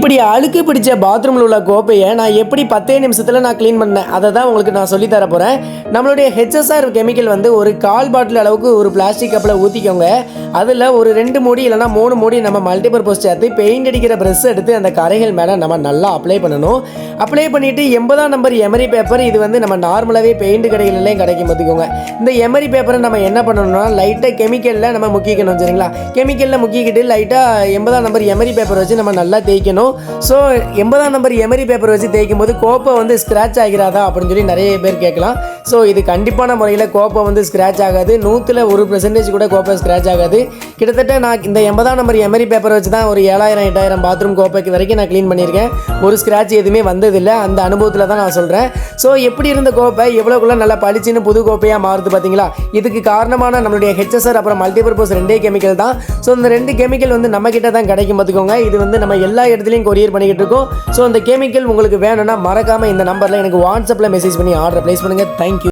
இப்படி அழுக்கு பிடிச்ச பாத்ரூமில் உள்ள கோப்பையை நான் எப்படி 10 நிமிஷத்தில் நான் க்ளீன் பண்ணேன் அதை தான் உங்களுக்கு நான் சொல்லி தர போகிறேன். நம்மளுடைய ஹெச்எஸ்ஆர் கெமிக்கல் வந்து ஒரு 1/4 பாட்டில் அளவுக்கு ஒரு பிளாஸ்டிக் கப்பில் ஊற்றிக்கோங்க. அதில் ஒரு 2 மூடி இல்லைனா 3 மூடி நம்ம மல்டிபர்பஸ் சேர்த்து பெயிண்ட் அடிக்கிற ப்ரெஷ் எடுத்து அந்த கரைகள் மேலே நம்ம நல்லா அப்ளை பண்ணணும். அப்ளை பண்ணிவிட்டு 80ஆம் நம்பர் எமரி பேப்பர், இது வந்து நம்ம நார்மலாகவே பெயிண்ட் கடைகள்லேயும் கிடைக்கும் பார்த்துக்கோங்க. இந்த எமரி பேப்பரை நம்ம என்ன பண்ணணும்னா லைட்டாக கெமிக்கலில் நம்ம முக்கிக்கணும், சரிங்களா? கெமிக்கலில் முக்கிக்கிட்டு லைட்டாக 80ஆம் நம்பர் எமரி பேப்பர் வச்சு நம்ம நல்லா தேய்க்கணும். ஸோ 80ஆம் நம்பர் எமரி பேப்பர் வச்சு தேய்க்கும் போது கோப்பை வந்து ஸ்க்ராட்ச் ஆகிறாதா அப்படின்னு சொல்லி நிறைய பேர் கேட்கலாம். ஸோ இது கண்டிப்பான முறையில் கோப்பை வந்து ஸ்க்ராட்ச் ஆகாது. 100% கூட கோப்பை ஸ்க்ராட்ச் ஆகாது. கிட்டத்தட்ட நான் இந்த 80ஆம் நம்பர் எமரி பேப்பர் வச்சு தான் ஒரு 7000-8000 பாத்ரூம் கோப்பைக்கு வரைக்கும் நான் க்ளீன் பண்ணியிருக்கேன். ஒரு ஸ்க்ராட்ச் எதுவுமே வந்ததில்லை. அந்த அனுபவத்தில் தான் நான் சொல்கிறேன். ஸோ எப்படி இருந்த கோப்பை எவ்வளோக்குள்ள நல்லா பளிச்சுன்னு புது கோப்பையாக மாறுது பார்த்தீங்களா? இதுக்கு காரணமான நம்மளுடைய ஹெச்எஸ்ஆர் அப்புறம் மல்டிபர்பஸ் 2 கெமிக்கல் தான். ஸோ இந்த 2 கெமிக்கல் வந்து நம்ம கிட்ட தான் கிடைக்கும் பார்த்துக்கோங்க. இது வந்து நம்ம எல்லா இடத்துலையும் கொரியர் பண்ணிக்கிட்டு இருக்கோம். ஸோ அந்த கெமிக்கல் உங்களுக்கு வேணும்னா மறக்காமல் இந்த நம்பரில் எனக்கு வாட்ஸ்அப்பில் மெசேஜ் பண்ணி ஆர்டர் ப்ளேஸ் பண்ணுங்கள். தேங்க்யூ.